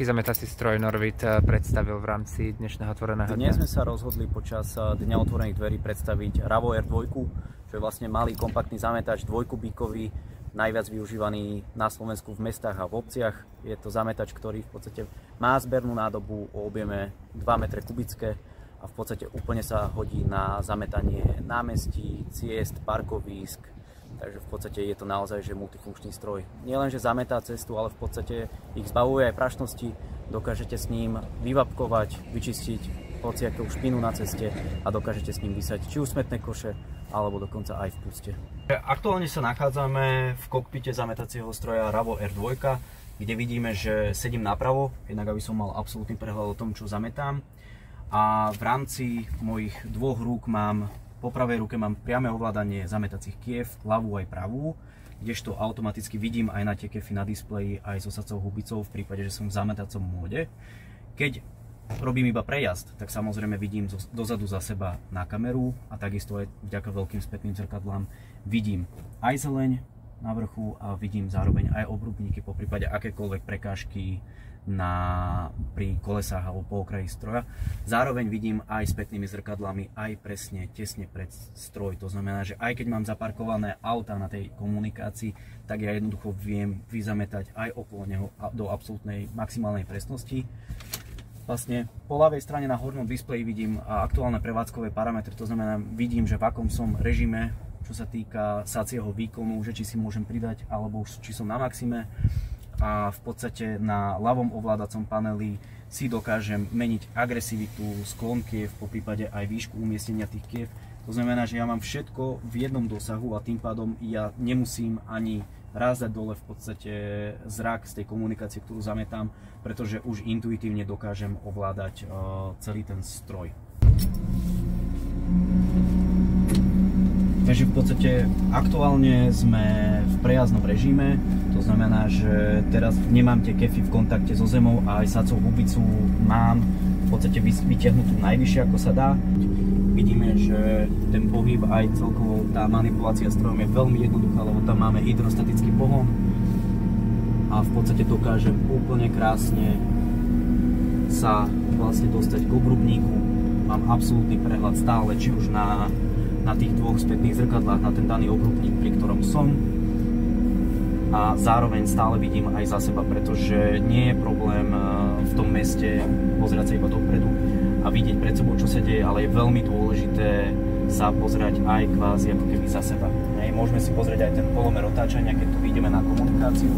aký zametací stroj Norvit predstavil v rámci dnešného otvoreného dňa? Dnes sme sa rozhodli počas Dňa otvorených dverí predstaviť Ravo R2, čo je vlastne malý kompaktný zametač dvojkubíkový, najviac využívaný na Slovensku v mestách a v obciach. Je to zametač, ktorý v podstate má zbernú nádobu o objeme 2 m kubické a v podstate úplne sa hodí na zametanie námestí, ciest, parkovísk. Takže v podstate je to naozaj že multifunkčný stroj. Nie len, že zametá cestu, ale v podstate ich zbavuje aj prašnosti. Dokážete s ním vyvapkovať, vyčistiť hociakú špinu na ceste a dokážete s ním vysať či už smetné koše, alebo dokonca aj v puste. Aktuálne sa nachádzame v kokpite zametacieho stroja Ravo R2, kde vidíme, že sedím napravo, jednak aby som mal absolútny prehľad o tom, čo zametám. A v rámci mojich dvoch rúk po pravej ruke mám priame ovládanie zametacích kiev, ľavú aj pravú, kdežto automaticky vidím aj na tie kefy na displeji aj so sacou hubicou v prípade, že som v zametacom móde. Keď robím iba prejazd, tak samozrejme vidím dozadu za seba na kameru a takisto aj vďaka veľkým spätným zrkadlám vidím aj zeleň na vrchu a vidím zároveň aj obrubníky, po prípade akékoľvek prekážky pri kolesách alebo po okraji stroja. Zároveň vidím aj spätnými zrkadlami aj presne tesne pred stroj. To znamená, že aj keď mám zaparkované auta na tej komunikácii, tak ja jednoducho viem vyzametať aj okolo neho do absolútnej maximálnej presnosti. Vlastne po ľavej strane na hornom displeji vidím aktuálne prevádzkové parametre, to znamená, vidím, že v akom som režime, čo sa týka sacieho výkonu, že či si môžem pridať, alebo či som na maxime. A v podstate na ľavom ovládacom paneli si dokážem meniť agresivitu, sklon kiev, po prípade aj výšku umiestnenia tých kiev. To znamená, že ja mám všetko v jednom dosahu a tým pádom ja nemusím ani rázať dole v podstate zrak z tej komunikácie, ktorú zametám, pretože už intuitívne dokážem ovládať celý ten stroj. Takže v podstate aktuálne sme v prejazdnom režime, to znamená, že teraz nemám tie kefy v kontakte so zemou a aj sacou hubicu mám v podstate vytiahnutú najvyššie ako sa dá. Vidíme, že ten pohyb aj celkovo tá manipulácia strojom je veľmi jednoduchá, lebo tam máme hydrostatický pohon a v podstate dokážem úplne krásne sa vlastne dostať k obrubníku. Mám absolútny prehľad stále, či už na tých dvoch spätných zrkadlách, na ten daný obrubník, pri ktorom som. A zároveň stále vidím aj za seba, pretože nie je problém v tom meste pozerať sa iba dopredu a vidieť pred sebou, čo sa deje, ale je veľmi dôležité sa pozerať aj kvázi ako keby za seba. Môžeme si pozrieť aj ten polomer otáčania, keď tu ideme na komunikáciu.